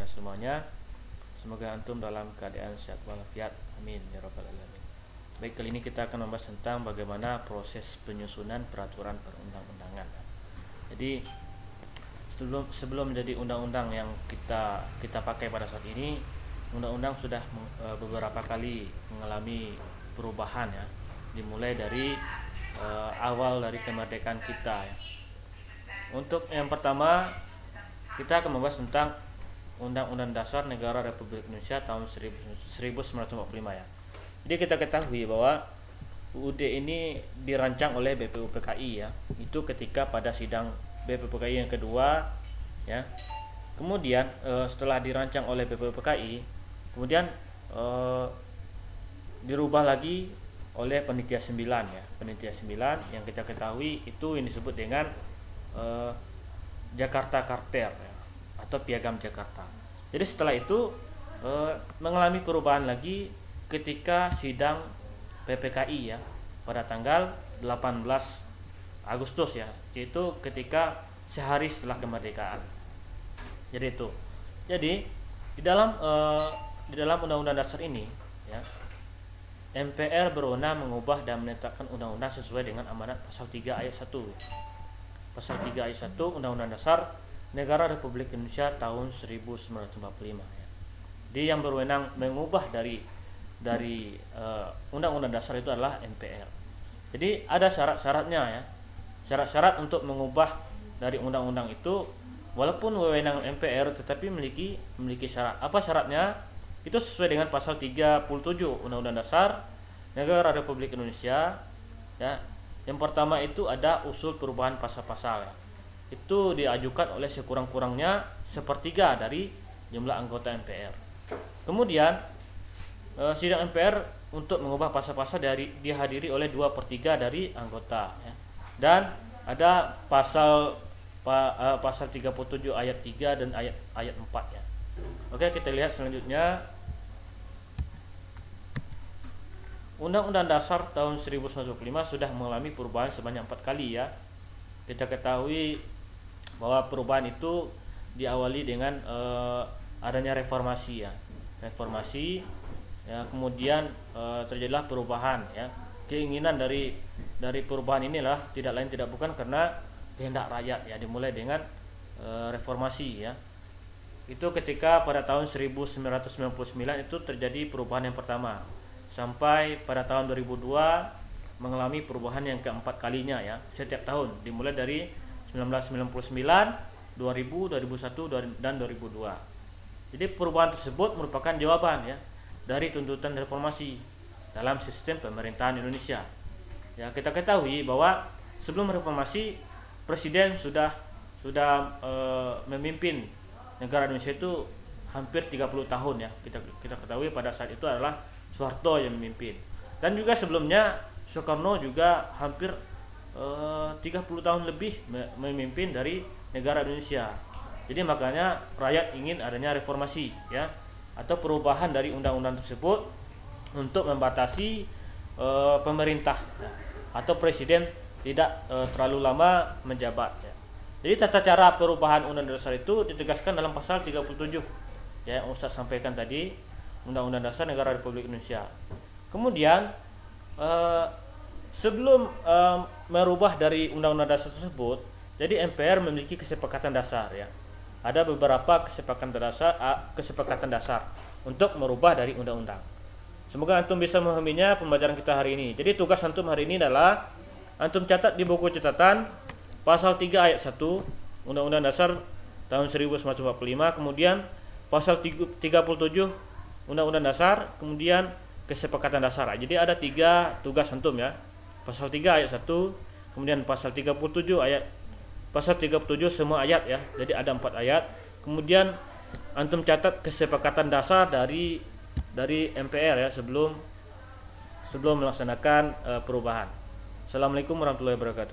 anda semuanya. Semoga antum dalam keadaan sehat walafiat. Amin ya rabbal alamin. Baik, kali ini kita akan membahas tentang bagaimana proses penyusunan peraturan perundang-undangan. Jadi sebelum menjadi undang-undang yang kita pakai pada saat ini, undang-undang sudah beberapa kali mengalami perubahan ya. Dimulai dari awal dari kemerdekaan kita ya. Untuk yang pertama, kita akan membahas tentang Undang-Undang Dasar Negara Republik Indonesia tahun 1945 ya. Jadi kita ketahui bahwa UUD ini dirancang oleh BPUPKI ya. Itu ketika pada sidang BPUPKI yang kedua ya. Kemudian setelah dirancang oleh BPUPKI, kemudian dirubah lagi oleh Panitia 9 ya. Panitia 9 yang kita ketahui itu yang disebut dengan Jakarta Charter ya, atau Piagam Jakarta. Jadi setelah itu mengalami perubahan lagi ketika sidang PPKI ya pada tanggal 18 Agustus ya, yaitu ketika sehari setelah kemerdekaan. Jadi itu. Jadi di dalam Undang-Undang Dasar ini ya, MPR berwenang mengubah dan menetapkan undang-undang sesuai dengan amanat pasal 3 ayat 1. Pasal 3 ayat 1 Undang-Undang Dasar Negara Republik Indonesia tahun 1945 ya. Jadi yang berwenang mengubah dari Undang-Undang Dasar itu adalah MPR. Jadi ada syarat-syaratnya ya. Syarat-syarat untuk mengubah dari undang-undang itu, walaupun wewenang MPR tetapi memiliki syarat. Apa syaratnya? Itu sesuai dengan pasal 37 Undang-Undang Dasar Negara Republik Indonesia ya. Yang pertama itu ada usul perubahan pasal-pasal ya. Itu diajukan oleh sekurang-kurangnya sepertiga dari jumlah anggota MPR. Kemudian sidang MPR untuk mengubah pasal-pasal dihadiri oleh 2/3 dari anggota ya. Dan ada pasal 37 ayat 3 dan ayat 4 ya. Oke, kita lihat selanjutnya. Undang-Undang Dasar tahun 1945 sudah mengalami perubahan sebanyak 4 kali ya. Kita ketahui bahwa perubahan itu diawali dengan adanya reformasi ya. Reformasi ya, kemudian terjadilah perubahan ya. Keinginan dari perubahan inilah tidak lain tidak bukan karena kehendak rakyat ya. Dimulai dengan reformasi ya. Itu ketika pada tahun 1999 itu terjadi perubahan yang pertama, sampai pada tahun 2002 mengalami perubahan yang keempat kalinya ya, setiap tahun, dimulai dari 1999, 2000, 2001 dan 2002. Jadi perubahan tersebut merupakan jawaban ya dari tuntutan reformasi dalam sistem pemerintahan Indonesia. Ya, kita ketahui bahwa sebelum reformasi presiden sudah memimpin negara Indonesia itu hampir 30 tahun ya. Kita ketahui pada saat itu adalah Soeharto yang memimpin. Dan juga sebelumnya Soekarno juga hampir 30 tahun lebih memimpin dari negara Indonesia. Jadi makanya rakyat ingin adanya reformasi ya, atau perubahan dari undang-undang tersebut untuk membatasi pemerintah ya, atau presiden tidak terlalu lama menjabat ya. Jadi tata cara perubahan Undang-Undang Dasar itu ditegaskan dalam pasal 37 ya, yang Ustaz sampaikan tadi, Undang-Undang Dasar Negara Republik Indonesia. Kemudian sebelum merubah dari Undang-Undang Dasar tersebut, jadi MPR memiliki kesepakatan dasar ya. Ada beberapa kesepakatan dasar untuk merubah dari undang-undang. Semoga antum bisa memahaminya pembelajaran kita hari ini. Jadi tugas antum hari ini adalah antum catat di buku catatan pasal 3 ayat 1 Undang-Undang Dasar tahun 1945, kemudian pasal 37 Undang-Undang Dasar, kemudian kesepakatan dasar. Jadi ada 3 tugas antum ya. Pasal 3 ayat 1, kemudian pasal 37 semua ayat ya. Jadi ada 4 ayat. Kemudian antum catat kesepakatan dasar dari MPR ya sebelum melaksanakan perubahan. Assalamualaikum warahmatullahi wabarakatuh.